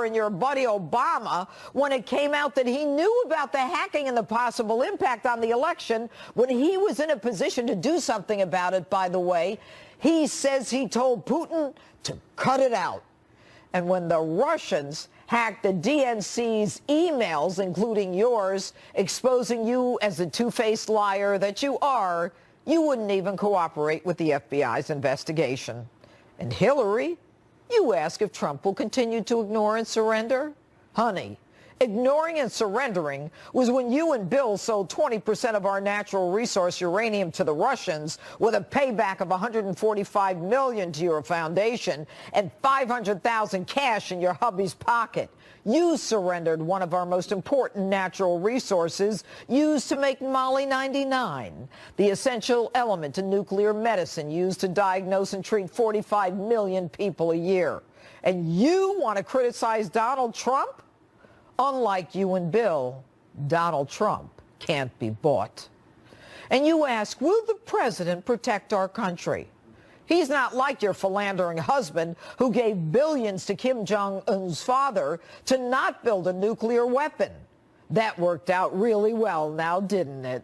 and your buddy Obama when it came out that he knew about the hacking and the possible impact on the election when he was in a position to do something about it, by the way. He says he told Putin to cut it out. And when the Russians hacked the DNC's emails, including yours, exposing you as the two-faced liar that you are, you wouldn't even cooperate with the FBI's investigation. And Hillary, you ask if Trump will continue to ignore and surrender? Honey, ignoring and surrendering was when you and Bill sold 20% of our natural resource uranium to the Russians with a payback of $145 million to your foundation and $500,000 cash in your hubby's pocket. You surrendered one of our most important natural resources used to make Molly 99, the essential element in nuclear medicine used to diagnose and treat 45 million people a year. And you want to criticize Donald Trump? Unlike you and Bill, Donald Trump can't be bought. And you ask, will the president protect our country? He's not like your philandering husband who gave billions to Kim Jong-un's father to not build a nuclear weapon. That worked out really well now, didn't it?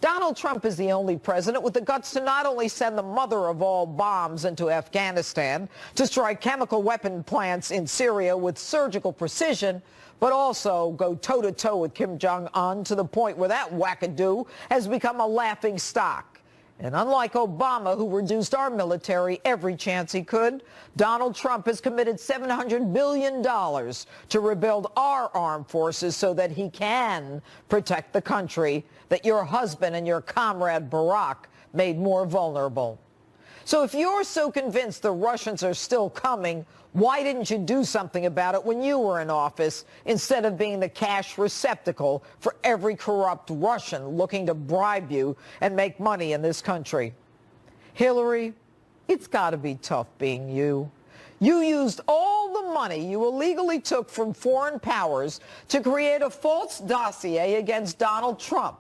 Donald Trump is the only president with the guts to not only send the mother of all bombs into Afghanistan, to strike chemical weapon plants in Syria with surgical precision, but also go toe-to-toe with Kim Jong-un to the point where that wackadoo has become a laughing stock. And unlike Obama, who reduced our military every chance he could, Donald Trump has committed $700 billion to rebuild our armed forces so that he can protect the country that your husband and your comrade Barack made more vulnerable. So if you're so convinced the Russians are still coming, why didn't you do something about it when you were in office instead of being the cash receptacle for every corrupt Russian looking to bribe you and make money in this country? Hillary, it's got to be tough being you. You used all the money you illegally took from foreign powers to create a false dossier against Donald Trump.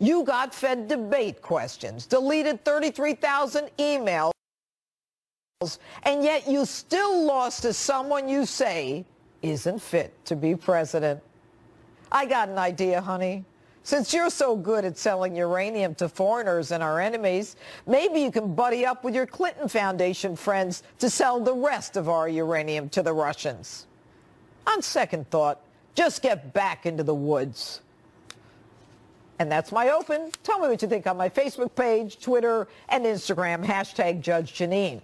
You got fed debate questions, deleted 33,000 emails, and yet you still lost to someone you say isn't fit to be president. I got an idea, honey. Since you're so good at selling uranium to foreigners and our enemies, maybe you can buddy up with your Clinton Foundation friends to sell the rest of our uranium to the Russians. On second thought, just get back into the woods. And that's my open. Tell me what you think on my Facebook page, Twitter, and Instagram, hashtag Judge Jeanine.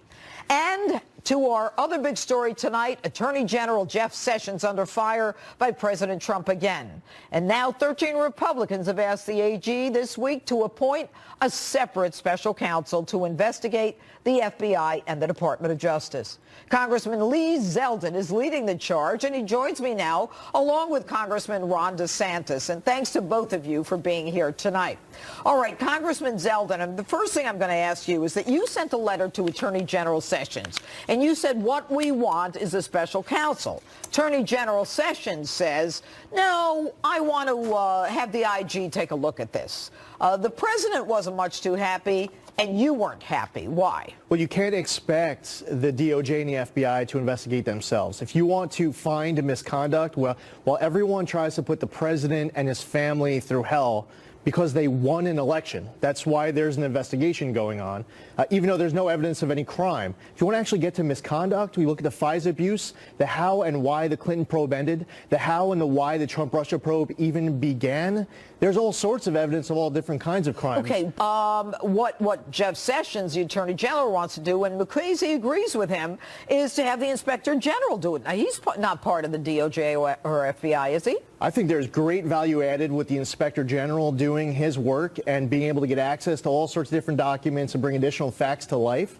And to our other big story tonight, Attorney General Jeff Sessions under fire by President Trump again. And now 13 Republicans have asked the AG this week to appoint a separate special counsel to investigate the FBI and the Department of Justice. Congressman Lee Zeldin is leading the charge, and he joins me now along with Congressman Ron DeSantis. And thanks to both of you for being here tonight. All right, Congressman Zeldin, and the first thing I'm going to ask you is that you sent a letter to Attorney General Sessions, and you said what we want is a special counsel. Attorney General Sessions says, no, I want to have the IG take a look at this. The president wasn't much too happy, and you weren't happy. Why? Well, you can't expect the DOJ and the FBI to investigate themselves. If you want to find misconduct, well, while everyone tries to put the president and his family through hell because they won an election, that's why there's an investigation going on, even though there's no evidence of any crime. If you want to actually get to misconduct, we look at the FISA abuse, the how and why the Clinton probe ended, the how and the why the Trump-Russia probe even began. There's all sorts of evidence of all different kinds of crimes. Okay, what Jeff Sessions, the Attorney General, wants to do, and Mukasey agrees with him, is to have the Inspector General do it. Now, he's not part of the DOJ or FBI, is he? I think there's great value added with the Inspector General doing his work and being able to get access to all sorts of different documents and bring additional facts to life.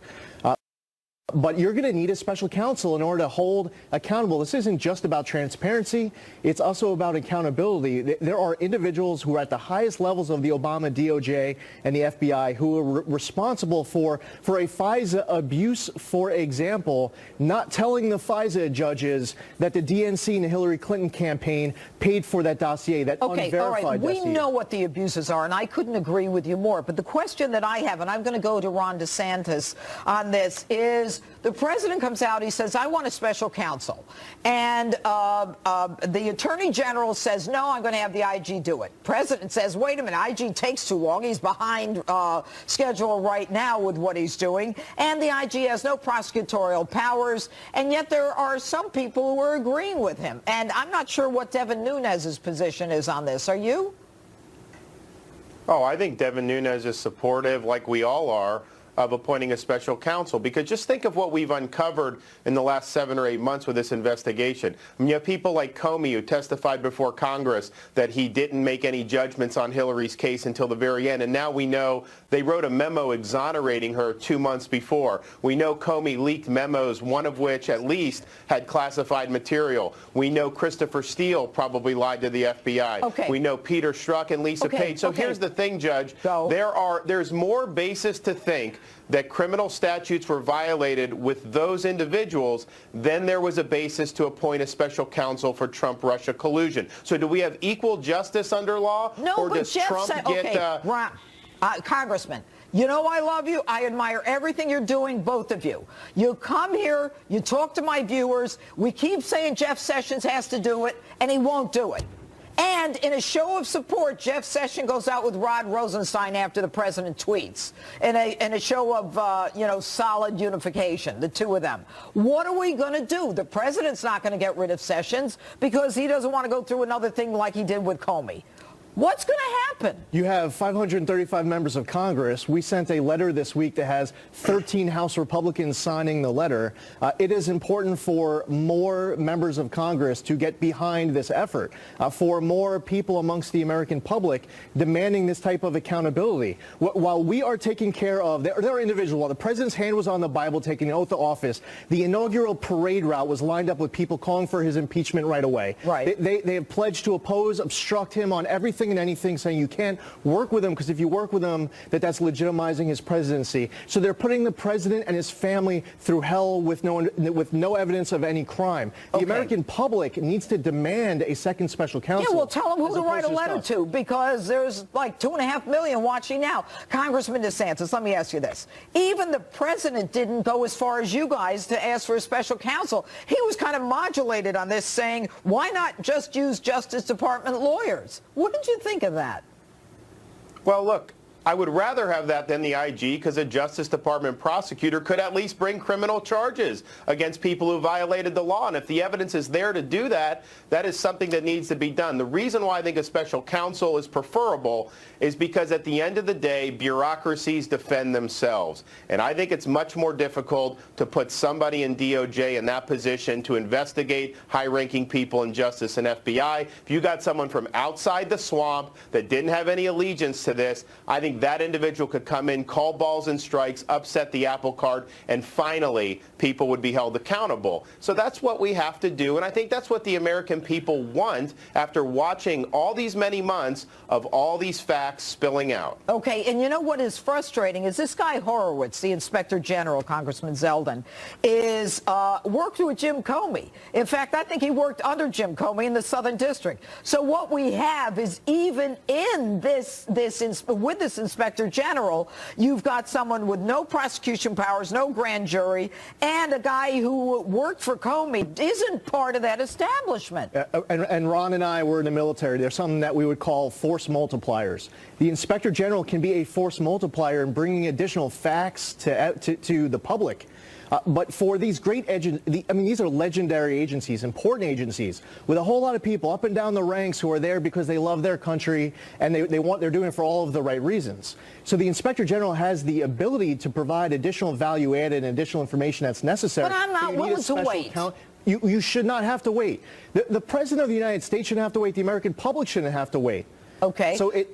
But you're going to need a special counsel in order to hold accountable. This isn't just about transparency. It's also about accountability. There are individuals who are at the highest levels of the Obama DOJ and the FBI who are responsible for a FISA abuse, for example, not telling the FISA judges that the DNC and the Hillary Clinton campaign paid for that dossier, that unverified all right. dossier. We know what the abuses are, and I couldn't agree with you more. But the question that I have, and I'm going to go to Ron DeSantis on this, is the president comes out, he says, I want a special counsel. And the attorney general says, no, I'm going to have the IG do it. President says, wait a minute, IG takes too long. He's behind schedule right now with what he's doing. And the IG has no prosecutorial powers. And yet there are some people who are agreeing with him. And I'm not sure what Devin Nunes's position is on this. Are you? Oh, I think Devin Nunes is supportive, like we all are, of appointing a special counsel, because just think of what we've uncovered in the last 7 or 8 months with this investigation. I mean, you have people like Comey, who testified before Congress that he didn't make any judgments on Hillary's case until the very end, and now we know they wrote a memo exonerating her 2 months before. We know Comey leaked memos, one of which at least had classified material. We know Christopher Steele probably lied to the FBI. Okay. We know Peter Strzok and Lisa Page. So here's the thing, Judge. There's more basis to think that criminal statutes were violated with those individuals, then there was a basis to appoint a special counsel for Trump-Russia collusion. So do we have equal justice under law? No, or but does Jeff Trump said, get... Ron, Congressman, you know I love you. I admire everything you're doing, both of you. You come here, you talk to my viewers. We keep saying Jeff Sessions has to do it, and he won't do it. And in a show of support, Jeff Sessions goes out with Rod Rosenstein after the president tweets in a show of, solid unification, the two of them. What are we going to do? The president's not going to get rid of Sessions because he doesn't want to go through another thing like he did with Comey. What's going to happen? You have 535 members of Congress. We sent a letter this week that has 13 House Republicans signing the letter. It is important for more members of Congress to get behind this effort, for more people amongst the American public demanding this type of accountability. While we are taking care of, there are individuals, while the president's hand was on the Bible taking an oath of office, the inaugural parade route was lined up with people calling for his impeachment right away. Right. They have pledged to oppose, obstruct him on everything and anything, saying you can't work with him because if you work with him, that's legitimizing his presidency. So they're putting the president and his family through hell with no evidence of any crime. The American public needs to demand a second special counsel. Yeah, well, tell them who to write a letter to, because there's like 2.5 million watching now. Congressman DeSantis, let me ask you this. Even the president didn't go as far as you guys to ask for a special counsel. He was kind of modulated on this, saying, why not just use Justice Department lawyers? What did you think of that? Well, look, I would rather have that than the IG, because a Justice Department prosecutor could at least bring criminal charges against people who violated the law. And if the evidence is there to do that, that is something that needs to be done. The reason why I think a special counsel is preferable is because at the end of the day, bureaucracies defend themselves. And I think it's much more difficult to put somebody in DOJ in that position to investigate high-ranking people in Justice and FBI. If you got someone from outside the swamp that didn't have any allegiance to this, I think that individual could come in, call balls and strikes, upset the apple cart, and finally people would be held accountable. So that's what we have to do, and I think that's what the American people want after watching all these many months of all these facts spilling out. Okay, and you know what is frustrating is this guy Horowitz, the Inspector General, Congressman Zeldin, is worked with Jim Comey. In fact, I think he worked under Jim Comey in the Southern District. So what we have is, even in with this Inspector General, you've got someone with no prosecution powers, no grand jury, and a guy who worked for Comey isn't part of that establishment. And Ron and I were in the military. There's something that we would call force multipliers. The Inspector General can be a force multiplier in bringing additional facts to the public. But for these great these are legendary agencies, important agencies, with a whole lot of people up and down the ranks who are there because they love their country and they're doing it for all of the right reasons. So the Inspector General has the ability to provide additional value added and additional information that's necessary. But I'm not willing to wait. You should not have to wait. The President of the United States shouldn't have to wait. The American public shouldn't have to wait. Okay. So you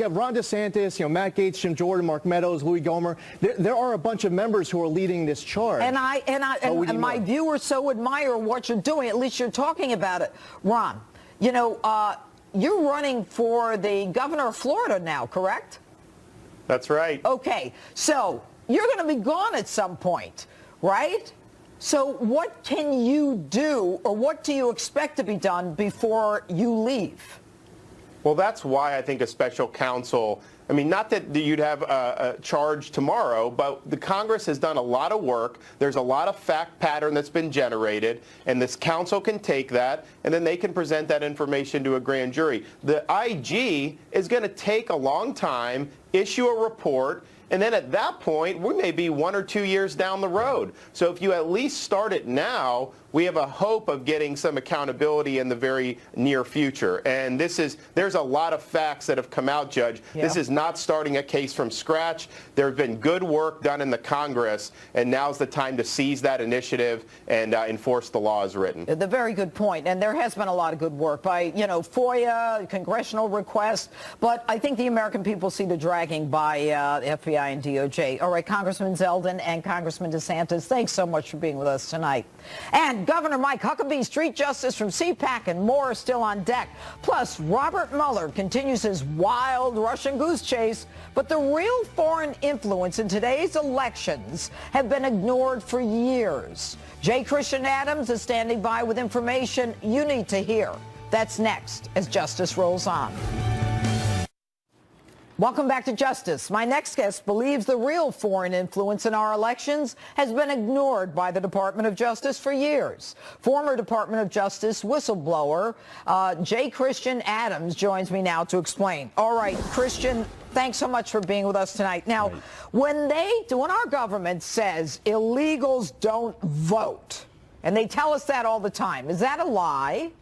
have Ron DeSantis, Matt Gaetz, Jim Jordan, Mark Meadows, Louis Gohmert. There are a bunch of members who are leading this charge. And my viewers so admire what you're doing. At least you're talking about it. Ron, you're running for the governor of Florida now, correct? That's right. Okay. So you're going to be gone at some point, right? So what can you do, or what do you expect to be done before you leave? Well, that's why I think a special counsel, I mean, not that you'd have a charge tomorrow, but the Congress has done a lot of work. There's a lot of fact pattern that's been generated, and this counsel can take that, and then they can present that information to a grand jury. The IG is going to take a long time, issue a report, and then at that point, we may be 1 or 2 years down the road. So if you at least start it now, we have a hope of getting some accountability in the very near future. And there's a lot of facts that have come out, Judge. Yeah. This is not starting a case from scratch. There's been good work done in the Congress, and now's the time to seize that initiative and enforce the law as written. The very good point. And there has been a lot of good work by, FOIA, congressional requests. But I think the American people see the dragging by the FBI and DOJ. All right, Congressman Zeldin and Congressman DeSantis, thanks so much for being with us tonight. And Governor Mike Huckabee, Street Justice from CPAC, and more are still on deck. Plus, Robert Mueller continues his wild Russian goose chase, but the real foreign influence in today's elections have been ignored for years. J. Christian Adams is standing by with information you need to hear. That's next as Justice rolls on. Welcome back to Justice. My next guest believes the real foreign influence in our elections has been ignored by the Department of Justice for years. Former Department of Justice whistleblower J. Christian Adams joins me now to explain. All right, Christian, thanks so much for being with us tonight. Now, when our government says illegals don't vote, and they tell us that all the time, is that a lie?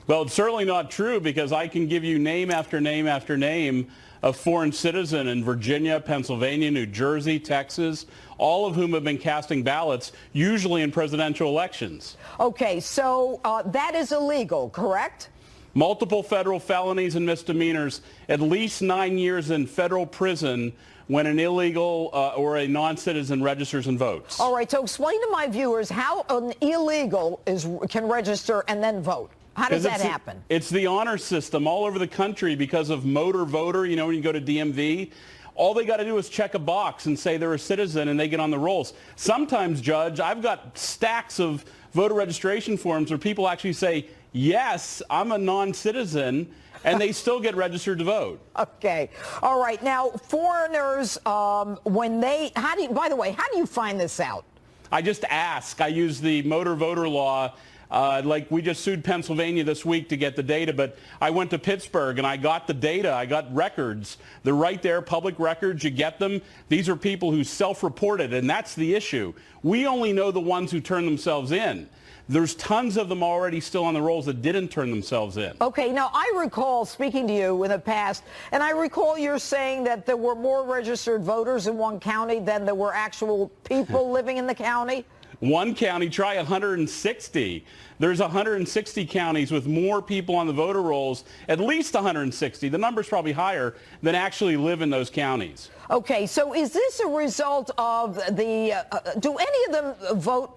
Well, it's certainly not true, because I can give you name after name after name of foreign citizen in Virginia, Pennsylvania, New Jersey, Texas, all of whom have been casting ballots, usually in presidential elections. Okay, so that is illegal, correct? Multiple federal felonies and misdemeanors, at least 9 years in federal prison when an illegal or a non-citizen registers and votes. All right, so explain to my viewers how an illegal can register and then vote. How does that happen? It's the honor system all over the country because of motor voter. When you go to DMV, all they got to do is check a box and say they're a citizen, and they get on the rolls. Sometimes, Judge, I've got stacks of voter registration forms where people actually say, yes, I'm a non-citizen, and they still get registered to vote. Okay. All right. Now, foreigners, by the way, how do you find this out? I just ask. I use the motor voter law. Like we just sued Pennsylvania this week to get the data, but I went to Pittsburgh and I got the data. I got records. They're right there, public records. You get them. These are people who self-reported, and that's the issue. We only know the ones who turn themselves in. There's tons of them already still on the rolls that didn't turn themselves in. Okay, now I recall speaking to you in the past, and I recall you're saying that there were more registered voters in one county than there were actual people living in the county. One county, try 160. There's 160 counties with more people on the voter rolls, at least 160. The number's probably higher than actually live in those counties. Okay, so is this a result of the, do any of them vote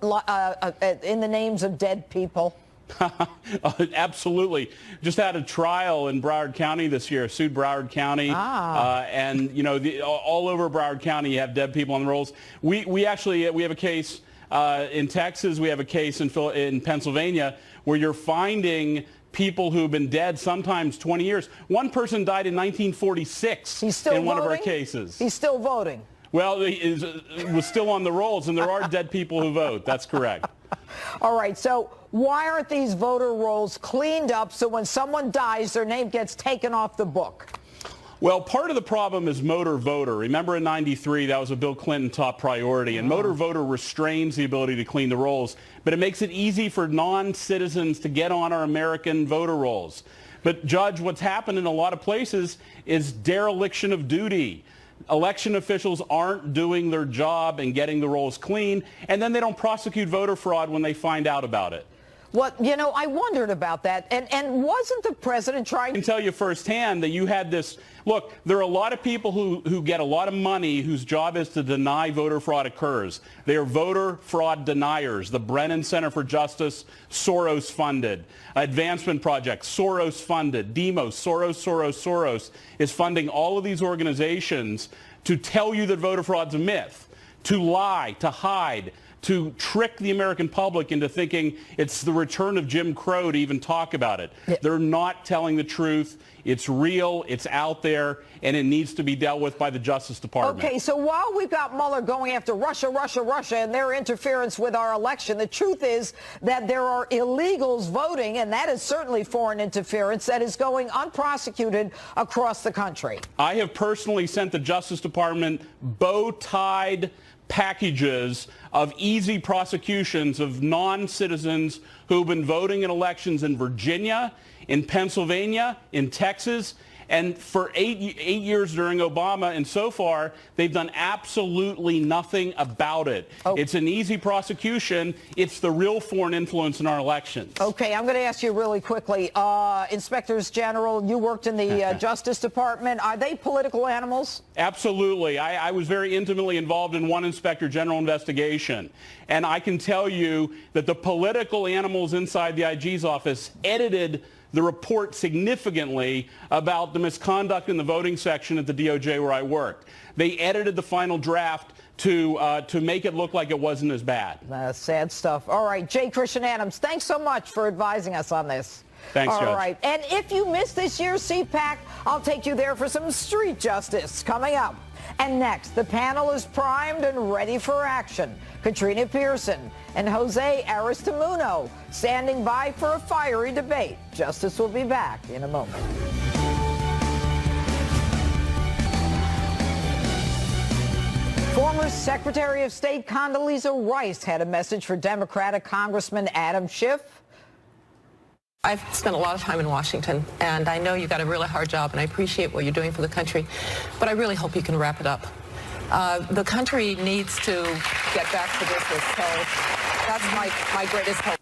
in the names of dead people? Absolutely. Just had a trial in Broward County this year, sued Broward County. And, all over Broward County, you have dead people on the rolls. We have a case in Texas. We have a case in Pennsylvania where you're finding people who've been dead sometimes 20 years. One person died in 1946 in one of our cases. He's still voting. Well, he was still on the rolls, and there are dead people who vote. That's correct. All right, so why aren't these voter rolls cleaned up so when someone dies, their name gets taken off the book? Well, part of the problem is motor voter. Remember in '93, that was a Bill Clinton top priority, and motor voter restrains the ability to clean the rolls, but it makes it easy for non-citizens to get on our American voter rolls. But, Judge, what's happened in a lot of places is dereliction of duty. Election officials aren't doing their job and getting the rolls clean, and then they don't prosecute voter fraud when they find out about it. Well, I wondered about that. And wasn't the president trying to... I can tell you firsthand that you had this... Look, there are a lot of people who get a lot of money whose job is to deny voter fraud occurs. They are voter fraud deniers. The Brennan Center for Justice, Soros-funded. Advancement Project, Soros-funded. Demos, Soros is funding all of these organizations to tell you that voter fraud's a myth, to lie, to hide, to trick the American public into thinking it's the return of Jim Crow to even talk about it. Yeah. They're not telling the truth. It's real, it's out there, and it needs to be dealt with by the Justice Department. Okay, so while we've got Mueller going after Russia, and their interference with our election, the truth is that there are illegals voting, and that is certainly foreign interference that is going unprosecuted across the country. I have personally sent the Justice Department bow-tied packages of easy prosecutions of non-citizens who've been voting in elections in Virginia, in Pennsylvania, in Texas, and for eight years during Obama, and so far, they've done absolutely nothing about it. Oh. It's an easy prosecution. It's the real foreign influence in our elections. Okay, I'm going to ask you really quickly. Inspectors General, you worked in the Justice Department. Are they political animals? Absolutely. I was very intimately involved in one Inspector General investigation. And I can tell you that the political animals inside the IG's office edited the report significantly about the misconduct in the voting section at the DOJ where I worked. They edited the final draft to make it look like it wasn't as bad. Sad stuff. All right, J. Christian Adams, thanks so much for advising us on this. Thanks, Judge. All right, and if you missed this year's CPAC, I'll take you there for some street justice coming up. And next, the panel is primed and ready for action. Katrina Pearson and Jose Aristimuño standing by for a fiery debate. Justice will be back in a moment. Former Secretary of State Condoleezza Rice had a message for Democratic Congressman Adam Schiff. I've spent a lot of time in Washington, and I know you've got a really hard job, and I appreciate what you're doing for the country, but I really hope you can wrap it up. The country needs to get back to business, so that's my greatest hope.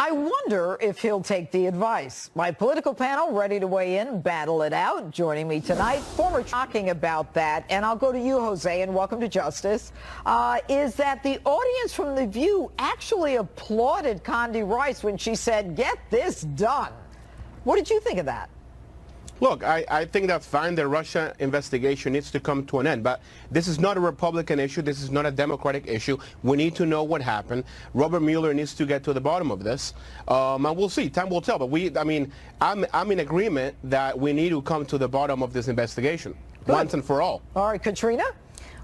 I wonder if he'll take the advice. My political panel ready to weigh in, battle it out. Joining me tonight, former talking about that, and I'll go to you, Jose, and welcome to Justice, is that the audience from The View actually applauded Condi Rice when she said, "Get this done." What did you think of that? Look, I think that's fine. The Russia investigation needs to come to an end. But this is not a Republican issue. This is not a Democratic issue. We need to know what happened. Robert Mueller needs to get to the bottom of this. And we'll see. Time will tell. But I'm in agreement that we need to come to the bottom of this investigation once and for all. All right, Katrina?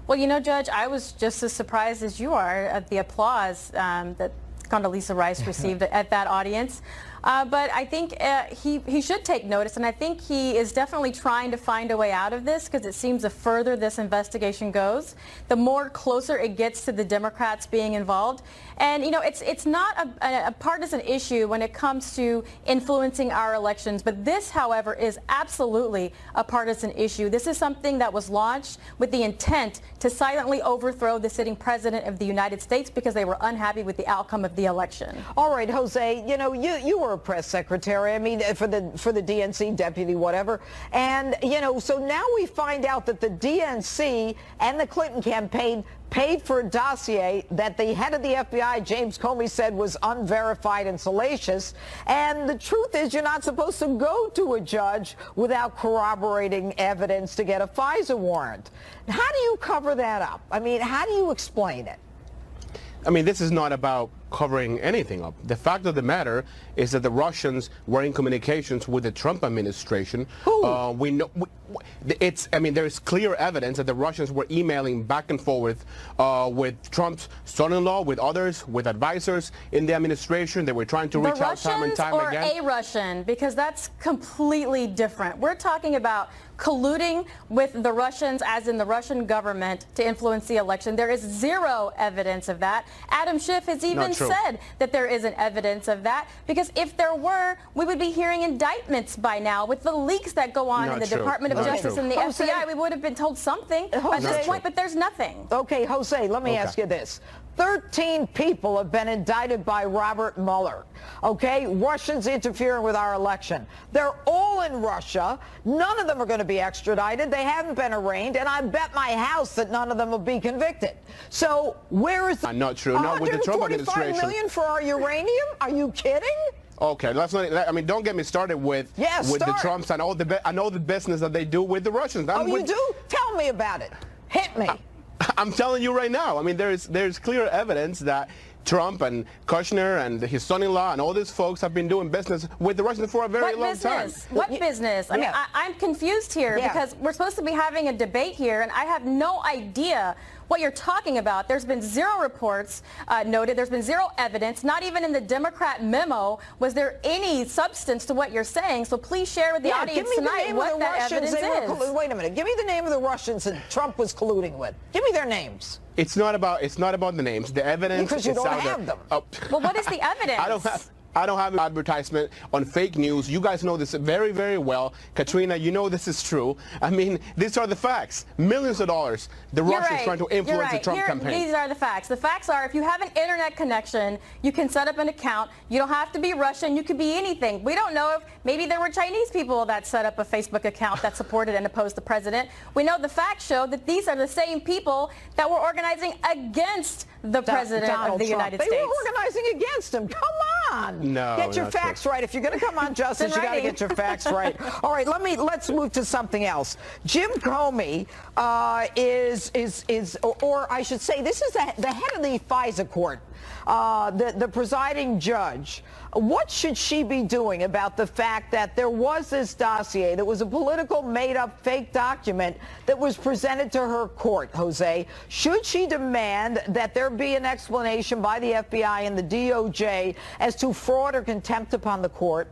Well, you know, Judge, I was just as surprised as you are at the applause that Condoleezza Rice received at that audience. But I think he should take notice, and I think he is definitely trying to find a way out of this, because it seems the further this investigation goes, the more closer it gets to the Democrats being involved. And, you know, it's not a partisan issue when it comes to influencing our elections, but this, however, is absolutely a partisan issue. This is something that was launched with the intent to silently overthrow the sitting president of the United States because they were unhappy with the outcome of the election. All right, Jose, you know, you were a press secretary, I mean, for the DNC, deputy, whatever. And, you know, so now we find out that the DNC and the Clinton campaign paid for a dossier that the head of the FBI, James Comey, said was unverified and salacious. And the truth is, you're not supposed to go to a judge without corroborating evidence to get a FISA warrant. How do you cover that up? I mean, how do you explain it? I mean, this is not about covering anything up. The fact of the matter is that the Russians were in communications with the Trump administration. We know I mean, there is clear evidence that the Russians were emailing back and forth with Trump's son-in-law, with others, with advisors in the administration. They were trying to reach out time and time again. Or a Russian, because that's completely different. We're talking about colluding with the Russians, as in the Russian government, to influence the election. There is zero evidence of that. Adam Schiff has even said that there isn't evidence of that, because if there were, we would be hearing indictments by now with the leaks that go on in the Department of Justice and the FBI. We would have been told something at this point, but there's nothing. Okay, Jose, let me ask you this. 13 people have been indicted by Robert Mueller. Okay, Russians interfering with our election. They're all in Russia. None of them are going to be extradited. They haven't been arraigned, and I bet my house that none of them will be convicted. So where is the not true. Not with the Trump administration. $145 million for our uranium? Are you kidding? Okay, let's not. I mean, don't get me started with the Trumps and all the business that they do with the Russians. You do? Tell me about it. Hit me. I'm telling you right now. I mean, there's clear evidence that Trump and Kushner and his son-in-law and all these folks have been doing business with the Russians for a very long time. What business? I mean, I'm confused here because we're supposed to be having a debate here, and I have no idea what you're talking about. There's been zero reports noted. There's been zero evidence. Not even in the Democrat memo was there any substance to what you're saying. So please share with the audience tonight what that evidence is. Wait a minute. Give me the name of the Russians that Trump was colluding with. Give me their names. It's not about the names. The evidence because you don't have them. Oh. Well, what is the evidence? I don't have an advertisement on fake news. You guys know this very, very well. Katrina, you know this is true. I mean, these are the facts. Millions of dollars the Russians trying to influence the Trump campaign. These are the facts. The facts are if you have an internet connection, you can set up an account. You don't have to be Russian. You could be anything. We don't know if maybe there were Chinese people that set up a Facebook account that supported and opposed the president. We know the facts show that these are the same people that were organizing against the president of the United States. They were organizing against him. Come on. No, get your facts right. If you're going to come on, Justice, you got to get your facts right. All right, let's move to something else. Jim Comey or I should say, this is the head of the FISA court, the presiding judge. What should she be doing about the fact that there was this dossier that was a political made-up fake document that was presented to her court, Jose? Should she demand that there be an explanation by the FBI and the DOJ as to fraud or contempt upon the court?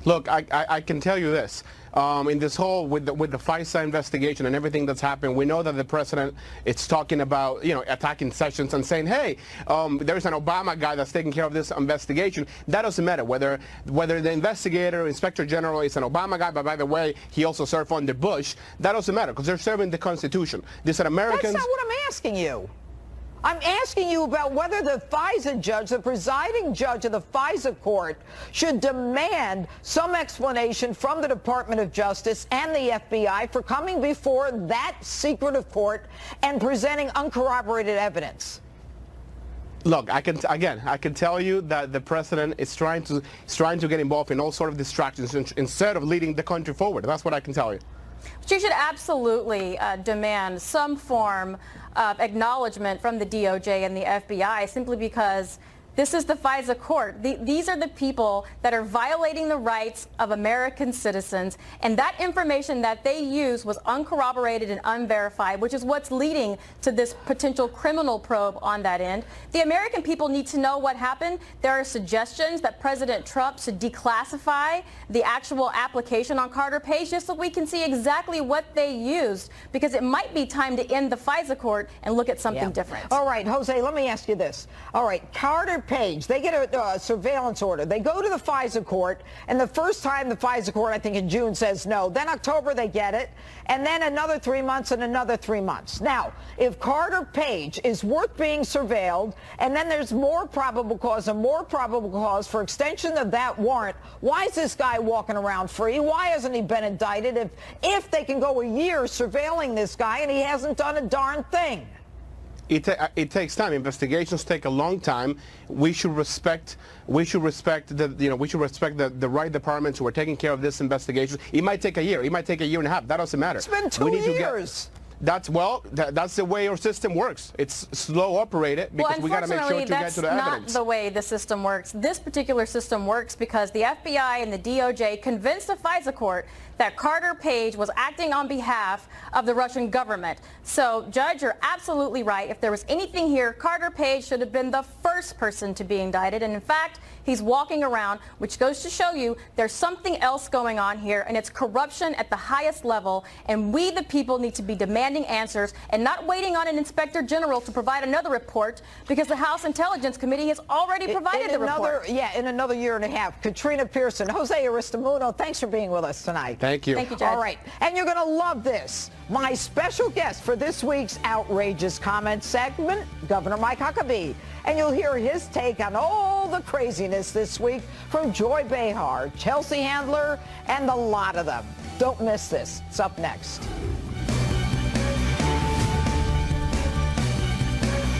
Look, I can tell you this. In this whole, with the FISA investigation and everything that's happened, we know that the president is talking about, attacking Sessions and saying, hey, there's an Obama guy that's taking care of this investigation. That doesn't matter whether the investigator, inspector general is an Obama guy, but by the way, he also served under Bush. That doesn't matter because they're serving the Constitution. These are Americans. That's not what I'm asking you. I'm asking you about whether the FISA judge, the presiding judge of the FISA court, should demand some explanation from the Department of Justice and the FBI for coming before that secretive court and presenting uncorroborated evidence. Look, I can tell you that the president is trying to get involved in all sort of distractions instead of leading the country forward. That's what I can tell you. She should absolutely demand some form of acknowledgement from the DOJ and the FBI simply because this is the FISA court. These are the people that are violating the rights of American citizens, and that information that they use was uncorroborated and unverified, which is what's leading to this potential criminal probe on that end. The American people need to know what happened. There are suggestions that President Trump should declassify the actual application on Carter Page just so we can see exactly what they used, because it might be time to end the FISA court and look at something different. All right, Jose, let me ask you this. All right, Carter Page, they get a surveillance order. They go to the FISA court, and the first time the FISA court, I think in June, says no. Then October they get it, and then another 3 months and another 3 months. Now, if Carter Page is worth being surveilled, and then there's more probable cause and more probable cause for extension of that warrant, why is this guy walking around free? Why hasn't he been indicted if they can go a year surveilling this guy and he hasn't done a darn thing? It takes time. Investigations take a long time. We should respect the right departments who are taking care of this investigation. It might take a year. It might take a year and a half. That doesn't matter. It's been 2 years. That's the way our system works. It's slow operated because we got to make sure to get to the evidence. That's not the way the system works. This particular system works because the FBI and the DOJ convinced the FISA court that Carter Page was acting on behalf of the Russian government. So, Judge, you're absolutely right. If there was anything here, Carter Page should have been the first person to be indicted. And in fact, he's walking around, which goes to show you there's something else going on here, and it's corruption at the highest level. And we, the people, need to be demanding answers and not waiting on an inspector general to provide another report because the House Intelligence Committee has already provided the report. Yeah, in another year and a half. Katrina Pearson, Jose Aristimuño, thanks for being with us tonight. Thank you. Thank you, Judge. All right, and you're going to love this. My special guest for this week's Outrageous Comment segment, Governor Mike Huckabee. And you'll hear his take on all the craziness this week from Joy Behar, Chelsea Handler, and the lot of them. Don't miss this. It's up next.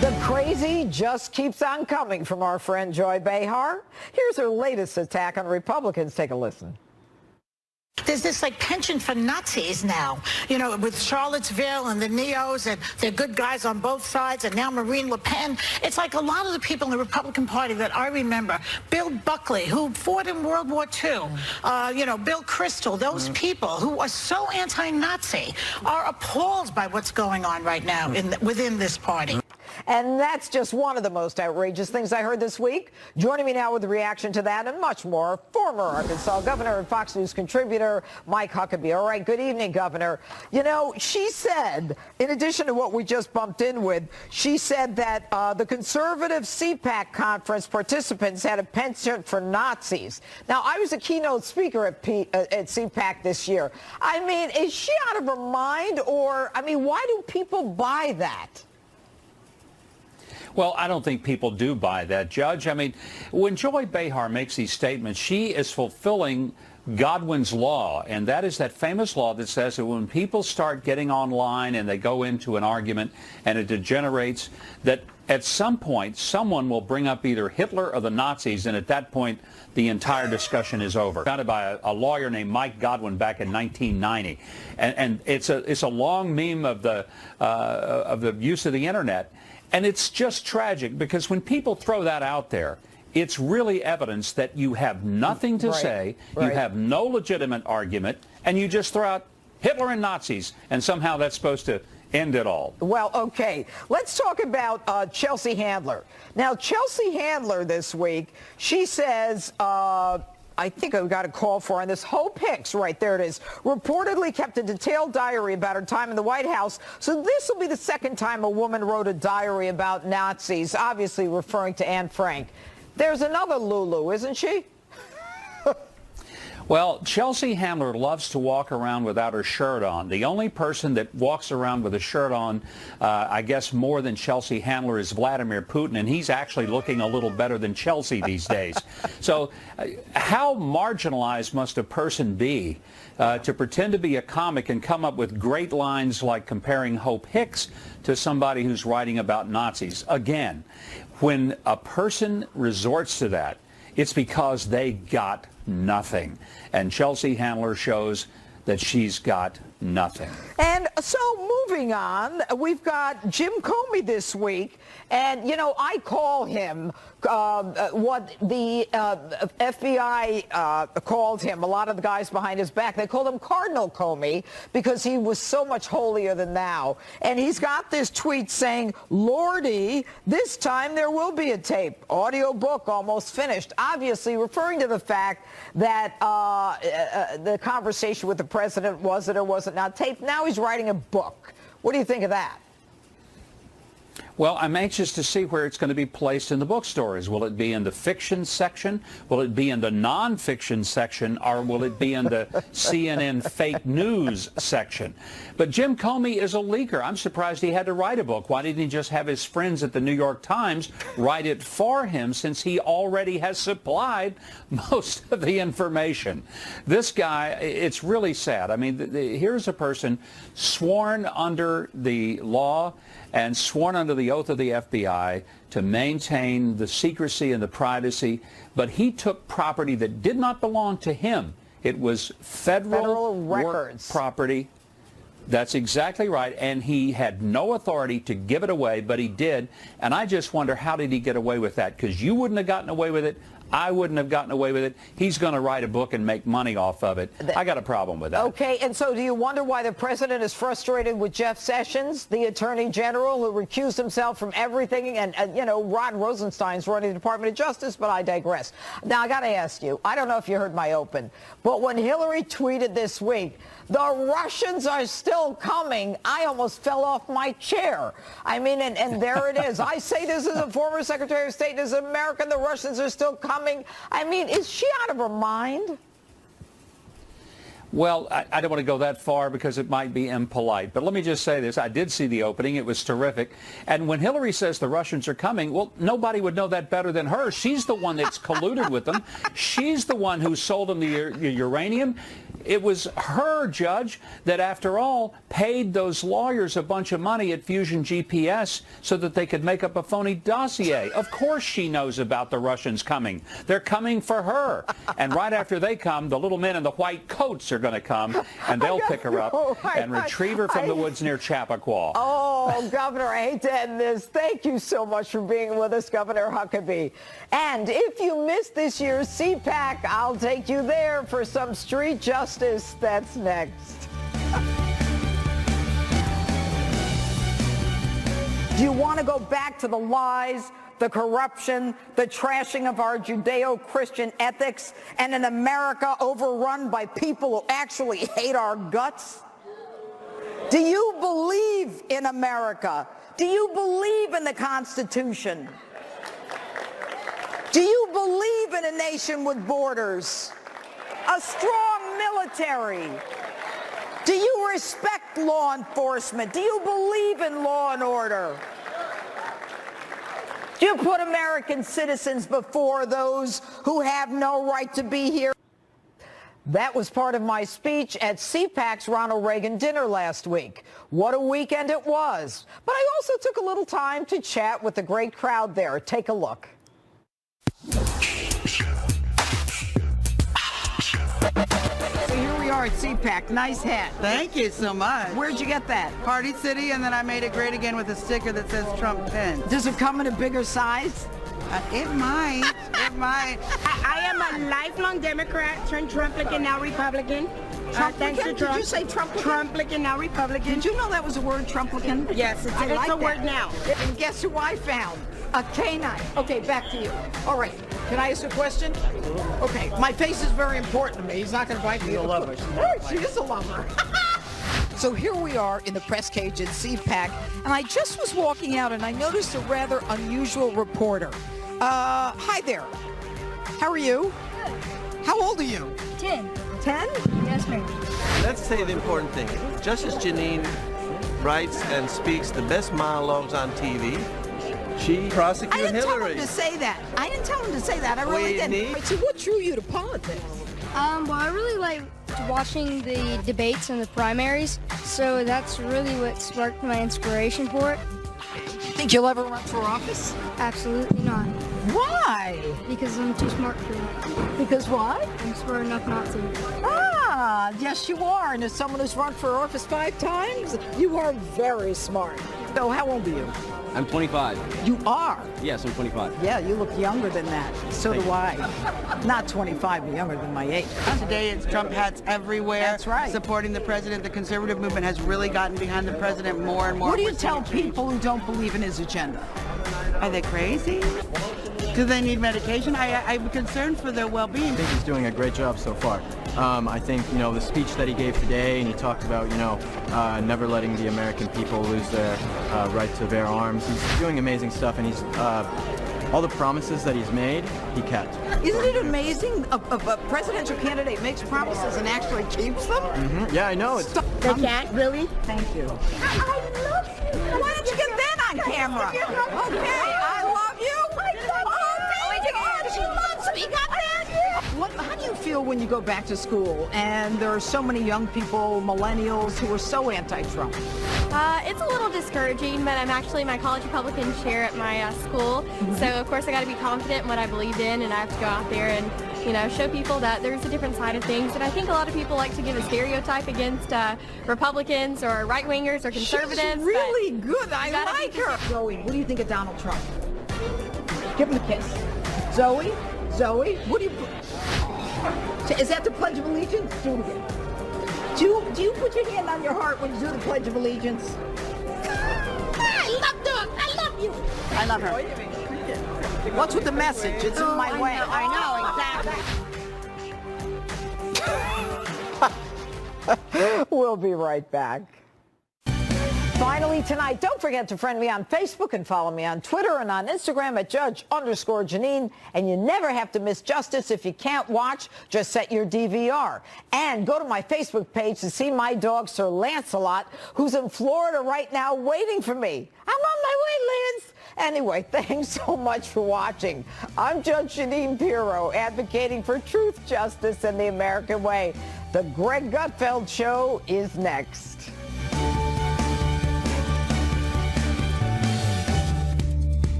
The crazy just keeps on coming from our friend Joy Behar. Here's her latest attack on Republicans. Take a listen. There's this like penchant for Nazis now, you know, with Charlottesville and the Neos, and they're good guys on both sides, and now Marine Le Pen. It's like a lot of the people in the Republican Party that I remember, Bill Buckley, who fought in World War II, you know, Bill Kristol, those people who are so anti-Nazi are appalled by what's going on right now within this party. And that's just one of the most outrageous things I heard this week. Joining me now with a reaction to that and much more, former Arkansas governor and Fox News contributor Mike Huckabee. All right, good evening, Governor. You know, she said, in addition to what we just bumped in with, she said that the conservative CPAC conference participants had a penchant for Nazis. Now, I was a keynote speaker at CPAC this year. I mean, is she out of her mind? Or, I mean, why do people buy that? Well, I don't think people do buy that, Judge. I mean, when Joy Behar makes these statements, she is fulfilling Godwin's law, and that is that famous law that says that when people start getting online and they go into an argument and it degenerates, that at some point someone will bring up either Hitler or the Nazis, and at that point the entire discussion is over. Founded by a lawyer named Mike Godwin back in 1990, and it's a long meme of the use of the internet. And it's just tragic because when people throw that out there, it's really evidence that you have nothing to say, you have no legitimate argument, and you just throw out Hitler and Nazis, and somehow that's supposed to end it all. Well, okay. Let's talk about Chelsea Handler. Now, Chelsea Handler this week, she says, I think I got a call for on this. Hope Hicks, right there it is, reportedly kept a detailed diary about her time in the White House. So this will be the second time a woman wrote a diary about Nazis, obviously referring to Anne Frank. There's another Lulu, isn't she? Well, Chelsea Handler loves to walk around without her shirt on. The only person that walks around with a shirt on, I guess more than Chelsea Handler, is Vladimir Putin, and he's actually looking a little better than Chelsea these days. So how marginalized must a person be to pretend to be a comic and come up with great lines like comparing Hope Hicks to somebody who's writing about Nazis? Again, when a person resorts to that, it's because they got nothing. And Chelsea Handler shows that she's got nothing. And so moving on, we've got Jim Comey this week. And, you know, I call him what the FBI called him, a lot of the guys behind his back. They called him Cardinal Comey because he was so much holier than thou. And he's got this tweet saying, Lordy, this time there will be a tape. Audio book almost finished. Obviously referring to the fact that the conversation with the president was it or was it not taped. Now he's writing a book. What do you think of that? Well, I'm anxious to see where it's going to be placed in the bookstores. Will it be in the fiction section? Will it be in the nonfiction section? Or will it be in the CNN fake news section? But Jim Comey is a leaker. I'm surprised he had to write a book. Why didn't he just have his friends at the New York Times write it for him, since he already has supplied most of the information? This guy, it's really sad. I mean, here's a person sworn under the law and sworn under the oath of the FBI to maintain the secrecy and the privacy, but he took property that did not belong to him. It was federal records property. That's exactly right, and he had no authority to give it away, but he did, and I just wonder, how did he get away with that? Because you wouldn't have gotten away with it. I wouldn't have gotten away with it. He's going to write a book and make money off of it. I got a problem with that. Okay, and so do you wonder why the president is frustrated with Jeff Sessions, the attorney general, who recused himself from everything, and you know, Rod Rosenstein's running the Department of Justice, but I digress. Now, I got to ask you, I don't know if you heard my open, but when Hillary tweeted this week, the Russians are still coming, I almost fell off my chair. I mean, and there it is. I say this as a former Secretary of State, as an American, the Russians are still coming. I mean, is she out of her mind? Well, I don't want to go that far because it might be impolite. But let me just say this. I did see the opening. It was terrific. And when Hillary says the Russians are coming, well, nobody would know that better than her. She's the one that's colluded with them. She's the one who sold them the uranium. It was her, Judge, that after all paid those lawyers a bunch of money at Fusion GPS so that they could make up a phony dossier. Of course she knows about the Russians coming. They're coming for her. And right after they come, the little men in the white coats are going to come, and they'll pick her up and retrieve her from the woods near Chappaqua. Oh, Governor, I hate to end this. Thank you so much for being with us, Governor Huckabee. And if you missed this year's CPAC, I'll take you there for some street justice. That's next. Do you want to go back to the lies, the corruption, the trashing of our Judeo-Christian ethics, and an America overrun by people who actually hate our guts? Do you believe in America? Do you believe in the Constitution? Do you believe in a nation with borders? A strong military? Do you respect law enforcement? Do you believe in law and order? Do you put American citizens before those who have no right to be here? That was part of my speech at CPAC's Ronald Reagan dinner last week. What a weekend it was. But I also took a little time to chat with the great crowd there. Take a look. So here we are at CPAC. Nice hat. Thank you so much. Where'd you get that? Party City, and then I made it great again with a sticker that says Trump 10. Does it come in a bigger size? It might. It might. I am a lifelong Democrat, turned Trump-licking, now Republican. Thanks to Trump. Did you say Trump-licking? Trump-licking, now Republican. Did you know that was a word, Trump-licking? Yes, it's a word now. And guess who I found? A canine. Okay, back to you. All right. Can I ask a question? Okay. My face is very important to me. He's not going to bite me. She's a lover. She is a lover. So here we are in the press cage at CPAC, and I just was walking out and I noticed a rather unusual reporter. Hi there. How are you? Good. How old are you? 10. 10? Yes, ma'am. Let's say the important thing. Justice Jeanine writes and speaks the best monologues on TV. She prosecuted Hillary. I didn't tell him to say that. I didn't tell him to say that. I really didn't. So what drew you to politics? Well, I really like watching the debates and the primaries, so that's really what sparked my inspiration for it. Think you'll ever run for office? Absolutely not. Why? Because I'm too smart for that. Because what? I'm smart enough not to. Ah, yes you are. And as someone who's run for office 5 times, you are very smart. So how old are you? I'm 25. You are? Yes, I'm 25. Yeah, you look younger than that. So do I. Not 25, but younger than my age. Today it's Trump hats everywhere. That's right. Supporting the president. The conservative movement has really gotten behind the president more and more. What do you tell people who don't believe in his agenda? Are they crazy? Do they need medication? I'm concerned for their well-being. I think he's doing a great job so far. I think, the speech that he gave today, and he talked about, never letting the American people lose their right to bear arms. He's doing amazing stuff, and he's all the promises that he's made, he kept. Isn't it amazing? A presidential candidate makes promises and actually keeps them? Mm-hmm. Yeah, I know. It's they can't, really? Thank you. I love you. Why don't you get that on camera? Okay, I love you. She loves me. Got that? How do you feel when you go back to school and there are so many young people, millennials, who are so anti-Trump? It's a little discouraging, but I'm actually my college Republican chair at my school. So, of course, I got to be confident in what I believed in, and I have to go out there and, show people that there's a different side of things. And I think a lot of people like to give a stereotype against Republicans or right-wingers or conservatives. She's really good. I like her. Zoe, what do you think of Donald Trump? Give him a kiss. Zoe, what do you... Is that the Pledge of Allegiance? Do it again. Do you put your hand on your heart when you do the Pledge of Allegiance? I love you. I love her. What's with the message? It's in my way. I know, exactly. We'll be right back. Finally tonight, don't forget to friend me on Facebook and follow me on Twitter and on Instagram at Judge_Jeanine. And you never have to miss justice. If you can't watch, just set your DVR. And go to my Facebook page to see my dog, Sir Lancelot, who's in Florida right now waiting for me. I'm on my way, Lance. Anyway, thanks so much for watching. I'm Judge Jeanine Pirro, advocating for truth, justice, and the American way. The Greg Gutfeld Show is next.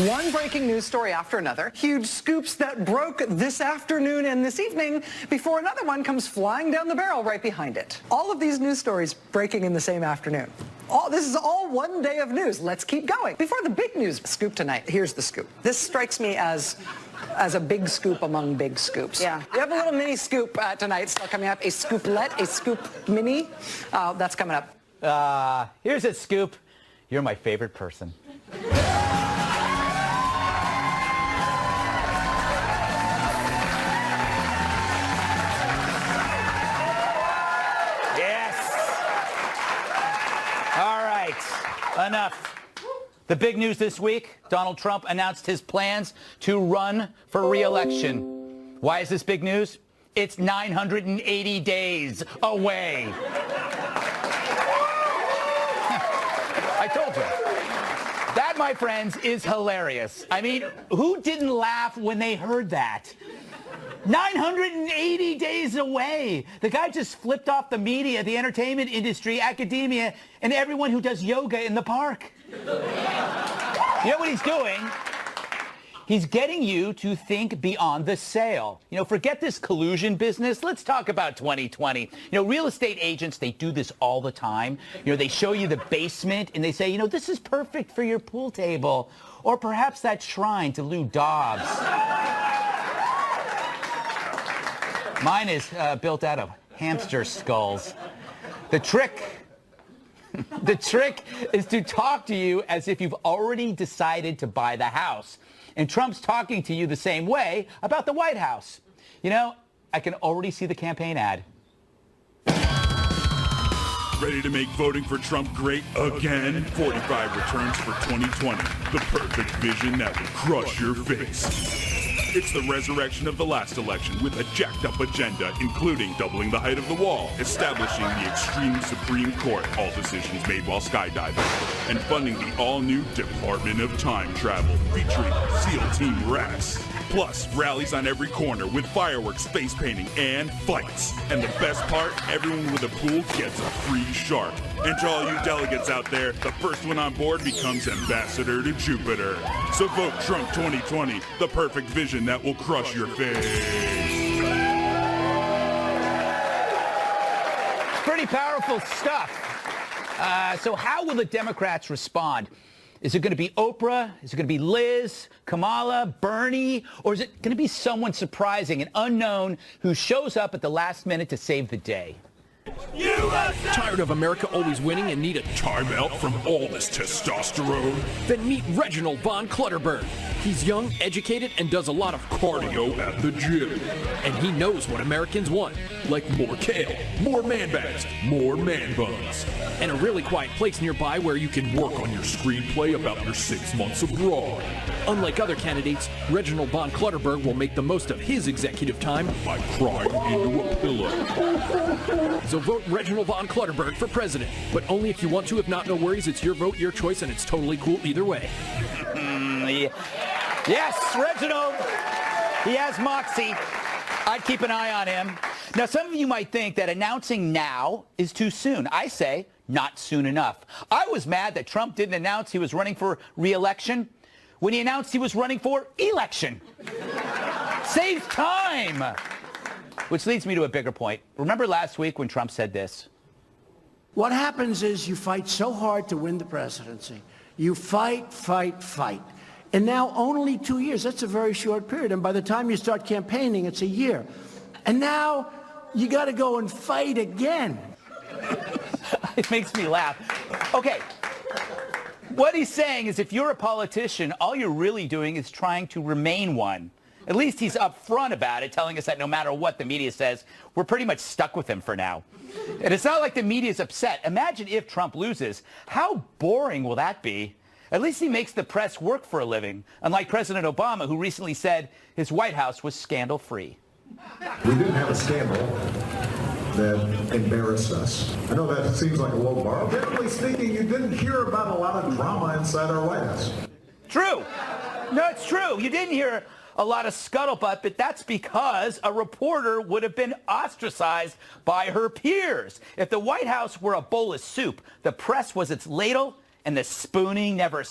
One breaking news story after another. Huge scoops that broke this afternoon and this evening before another one comes flying down the barrel right behind it. All of these news stories breaking in the same afternoon. This is all one day of news. Let's keep going. Before the big news scoop tonight, here's the scoop. This strikes me as a big scoop among big scoops. Yeah. We have a little mini scoop tonight still coming up. A scooplet, a scoop mini. That's coming up. Here's a scoop. You're my favorite person. Enough. The big news this week, Donald Trump announced his plans to run for re-election. Why is this big news? It's 980 days away. I told you. That, my friends, is hilarious. I mean, who didn't laugh when they heard that? 980 days away. The guy just flipped off the media, the entertainment industry, academia, and everyone who does yoga in the park. You know what he's doing? He's getting you to think beyond the sale. You know, forget this collusion business. Let's talk about 2020. You know, real estate agents, they do this all the time. You know, they show you the basement and they say, you know, this is perfect for your pool table. Or perhaps that shrine to Lou Dobbs. Mine is built out of hamster skulls. The trick is to talk to you as if you've already decided to buy the house. And Trump's talking to you the same way about the White House. You know, I can already see the campaign ad. Ready to make voting for Trump great again? 45 returns for 2020. The perfect vision that will crush your face. It's the resurrection of the last election with a jacked-up agenda, including doubling the height of the wall, establishing the extreme Supreme Court, all decisions made while skydiving, and funding the all-new Department of Time Travel, featuring SEAL Team Rex. Plus, rallies on every corner with fireworks, face painting, and fights. And the best part, everyone with a pool gets a free shark. And to all you delegates out there, the first one on board becomes ambassador to Jupiter. So vote Trump 2020, the perfect vision that will crush your face. Pretty powerful stuff. So how will the Democrats respond? Is it going to be Oprah? Is it going to be Liz, Kamala, Bernie? Or is it going to be someone surprising, an unknown, who shows up at the last minute to save the day? USA! Tired of America always winning and need a timeout from all this testosterone? Then meet Reginald von Clutterberg. He's young, educated, and does a lot of cardio at the gym. And he knows what Americans want, like more kale, more man bags, more man buns, and a really quiet place nearby where you can work on your screenplay about your 6 months abroad. Unlike other candidates, Reginald von Clutterberg will make the most of his executive time by crying into a pillow. So vote Reginald von Clutterberg for president, but only if you want to. If not, no worries. It's your vote, your choice, and it's totally cool either way. Yes, Reginald. He has moxie. I'd keep an eye on him. Now, some of you might think that announcing now is too soon. I say not soon enough. I was mad that Trump didn't announce he was running for re-election when he announced he was running for election. Saves time. Which leads me to a bigger point. Remember last week when Trump said this? What happens is you fight so hard to win the presidency. You fight, fight, fight. And now only 2 years. That's a very short period. And by the time you start campaigning, it's a year. And now you got to go and fight again. It makes me laugh. Okay. What he's saying is if you're a politician, all you're really doing is trying to remain one. At least he's upfront about it, telling us that no matter what the media says, we're pretty much stuck with him for now. And it's not like the media's upset. Imagine if Trump loses. How boring will that be? At least he makes the press work for a living, unlike President Obama, who recently said his White House was scandal-free. We didn't have a scandal. that embarrassed us. I know that seems like a low bar. Generally speaking, you didn't hear about a lot of drama inside our White House. True. No, it's true. You didn't hear a lot of scuttlebutt, but that's because a reporter would have been ostracized by her peers. If the White House were a bowl of soup, the press was its ladle, and the spooning never